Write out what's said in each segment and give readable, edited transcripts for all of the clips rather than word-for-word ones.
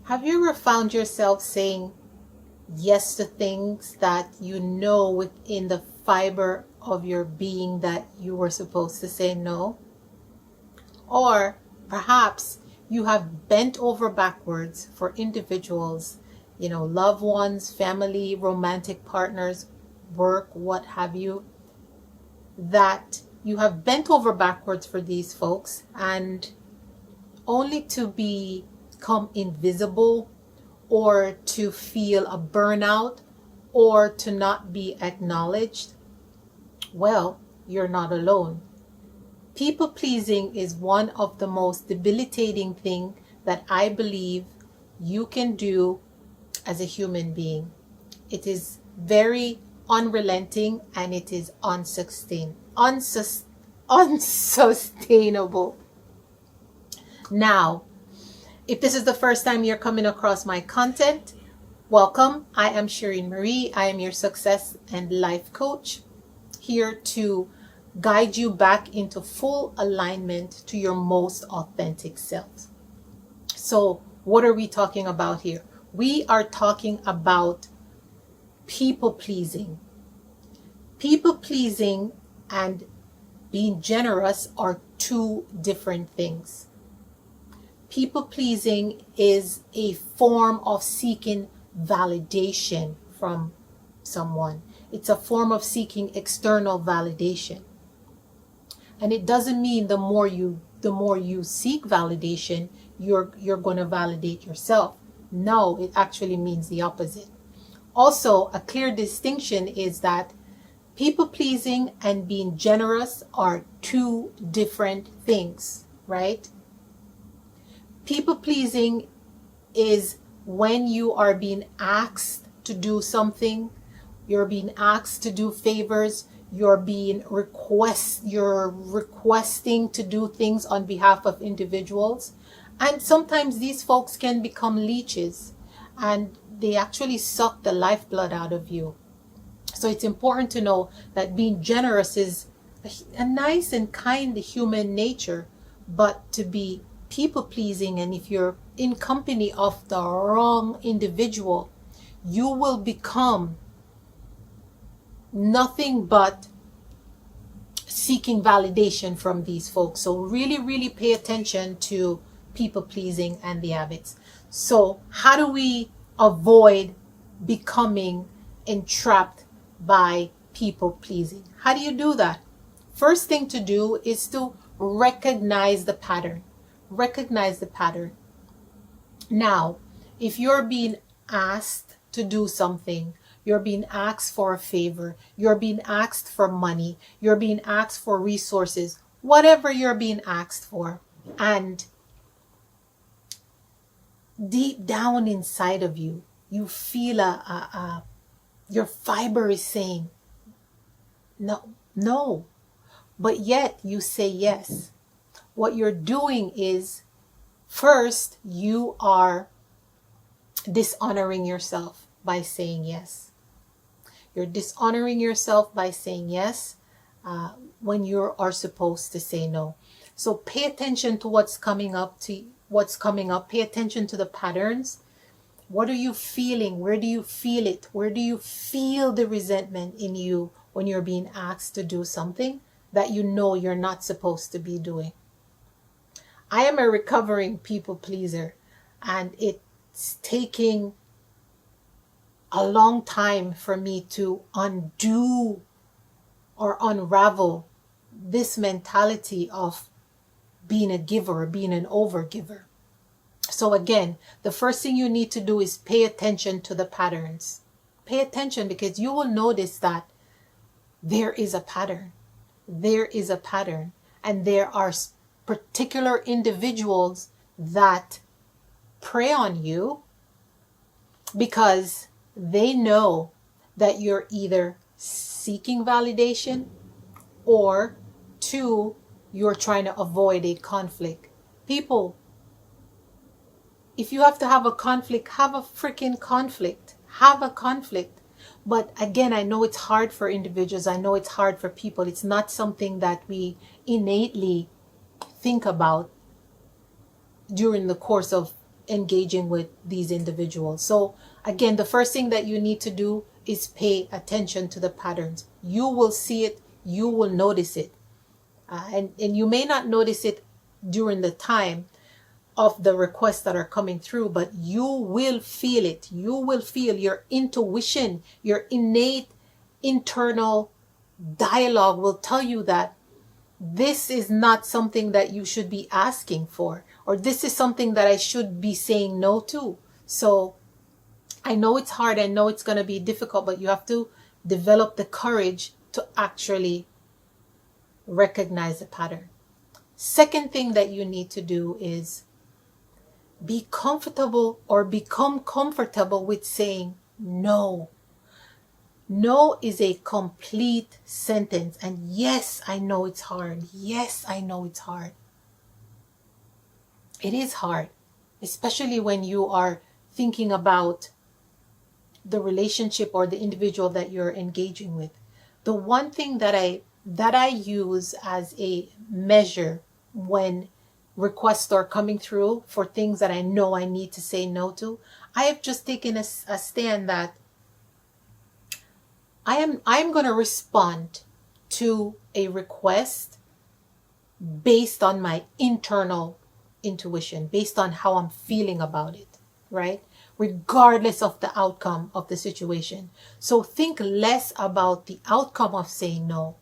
Have you ever found yourself saying yes to things that you know within the fiber of your being that you were supposed to say no? Or perhaps you have bent over backwards for individuals, loved ones, family, romantic partners, work, what have you, that you have bent over backwards for these folks and only to become invisible or to feel a burnout or to not be acknowledged. Well, you're not alone. People pleasing is one of the most debilitating things that I believe you can do as a human being. It is very unrelenting and it is unsustainable. Now, if this is the first time you're coming across my content, welcome. I am Shireen Marie. I am your success and life coach, here to guide you back into full alignment to your most authentic self. So, what are we talking about here? We are talking about people pleasing. People pleasing and being generous are two different things. People pleasing is a form of seeking validation from someone. It's a form of seeking external validation. And it doesn't mean the more you seek validation, you're going to validate yourself. No, it actually means the opposite. Also, a clear distinction is that people pleasing and being generous are two different things, right? People pleasing is when you are being asked to do something, you're being asked to do favors, you're requesting to do things on behalf of individuals. And sometimes these folks can become leeches and they actually suck the lifeblood out of you. So it's important to know that being generous is a nice and kind human nature, but to be people pleasing, and if you're in company of the wrong individual, you will become nothing but seeking validation from these folks. So really, really pay attention to people pleasing and the habits. So how do we avoid becoming entrapped by people pleasing? How do you do that? First thing to do is to recognize the pattern. Recognize the pattern. Now, if you're being asked to do something, you're being asked for a favor, you're being asked for money, you're being asked for resources, whatever you're being asked for, and deep down inside of you, you feel your fiber is saying no, but yet you say yes. What you're doing is, first, you are dishonoring yourself by saying yes. You're dishonoring yourself by saying yes when you are supposed to say no. So pay attention to what's coming up. Pay attention to the patterns. What are you feeling? Where do you feel it? Where do you feel the resentment in you when you're being asked to do something that you know you're not supposed to be doing? I am a recovering people pleaser, and it's taking a long time for me to undo or unravel this mentality of being a giver, being an overgiver. So again, the first thing you need to do is pay attention to the patterns. Pay attention, because you will notice that there is a pattern. There is a pattern, and there are particular individuals that prey on you because they know that you're either seeking validation or two, you're trying to avoid a conflict. People, if you have to have a conflict, have a freaking conflict. Have a conflict. But again, I know it's hard for individuals. I know it's hard for people. It's not something that we innately think about during the course of engaging with these individuals. So again, the first thing that you need to do is pay attention to the patterns. You will see it, you will notice it. And you may not notice it during the time of the requests that are coming through, but you will feel it. You will feel your intuition, your innate internal dialogue will tell you that this is not something that you should be asking for, or this is something that I should be saying no to. So I know it's hard, I know it's going to be difficult, but you have to develop the courage to actually recognize the pattern. Second thing that you need to do is be comfortable or become comfortable with saying no. No is a complete sentence. And yes, I know it's hard. Yes, I know it's hard. It is hard, especially when you are thinking about the relationship or the individual that you're engaging with. The one thing that I use as a measure when requests are coming through for things that I know I need to say no to, I have just taken a stand that I'm going to respond to a request based on my internal intuition, based on how I'm feeling about it, right? Regardless of the outcome of the situation. So think less about the outcome of saying no.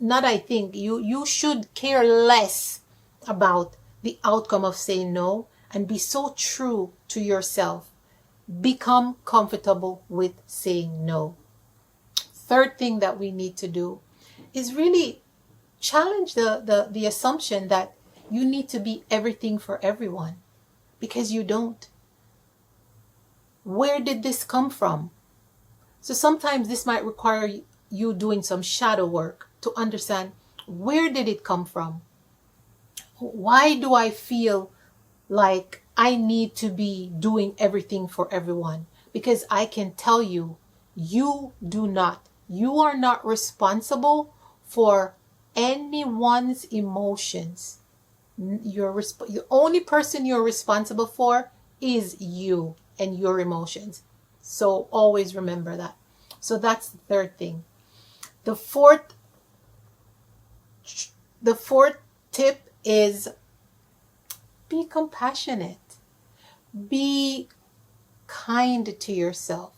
You should care less about the outcome of saying no and be so true to yourself. Become comfortable with saying no. Third thing that we need to do is really challenge the assumption that you need to be everything for everyone, because you don't. Where did this come from? So sometimes this might require you doing some shadow work to understand, where did it come from? Why do I feel like I need to be doing everything for everyone? Because I can tell you, you do not. You are not responsible for anyone's emotions. The only person you're responsible for is you and your emotions. So always remember that. So that's the third thing. The fourth tip is be compassionate. Be kind to yourself.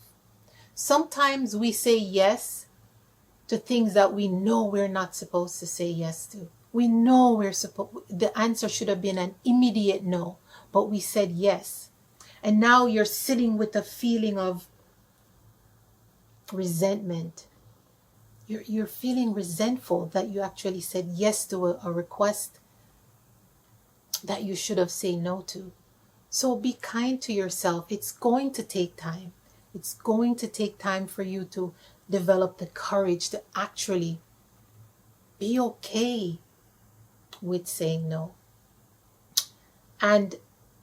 Sometimes we say yes to things that we know we're not supposed to say yes to. We know the answer should have been an immediate no, but we said yes. And now you're sitting with a feeling of resentment. You're feeling resentful that you actually said yes to a request that you should have said no to. So be kind to yourself. It's going to take time. It's going to take time for you to develop the courage to actually be okay with saying no. And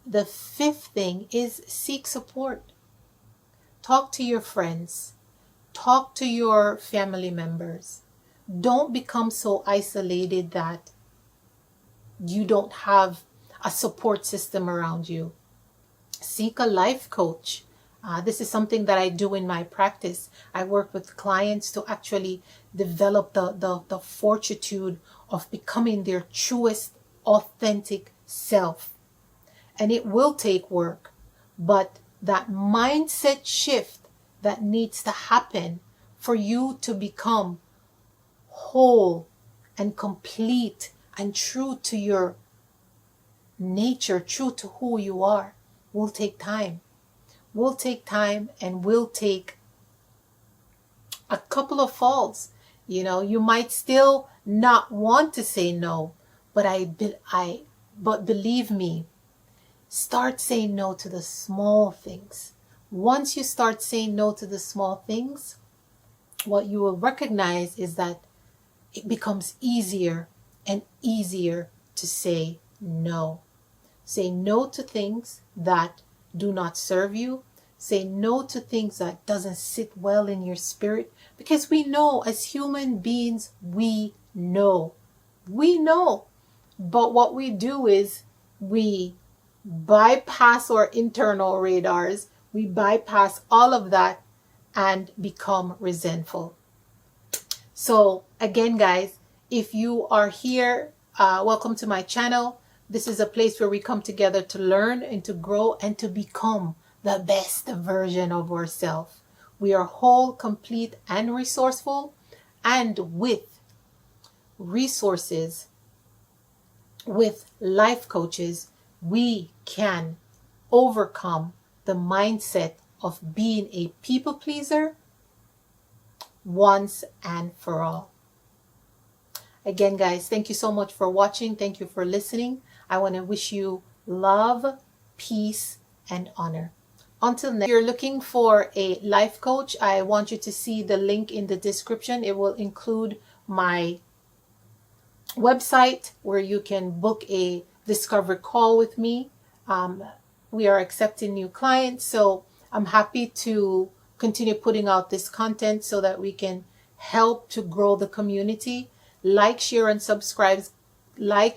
the fifth thing is seek support. Talk to your friends. Talk to your family members. Don't become so isolated that you don't have a support system around you. Seek a life coach. This is something that I do in my practice. I work with clients to actually develop the fortitude of becoming their truest, authentic self. And it will take work, but that mindset shift that needs to happen for you to become whole and complete and true to your nature, true to who you are, will take time. Will take time and will take a couple of falls. You might still not want to say no, but believe me, start saying no to the small things. Once you start saying no to the small things, what you will recognize is that it becomes easier and easier to say no. Say no to things that do not serve you. Say no to things that doesn't sit well in your spirit, because we know, as human beings, we know. But what we do is we bypass our internal radars. We bypass all of that and become resentful. So again, guys, if you are here, welcome to my channel. This is a place where we come together to learn and to grow and to become the best version of ourselves. We are whole, complete, and resourceful. And with resources, with life coaches, we can overcome the mindset of being a people pleaser once and for all. Again, guys, thank you so much for watching. Thank you for listening. I want to wish you love, peace, and honor. Until next, if you're looking for a life coach, I want you to see the link in the description. It will include my website where you can book a discovery call with me. We are accepting new clients, so I'm happy to continue putting out this content so that we can help to grow the community. Like, share, and subscribe. Like,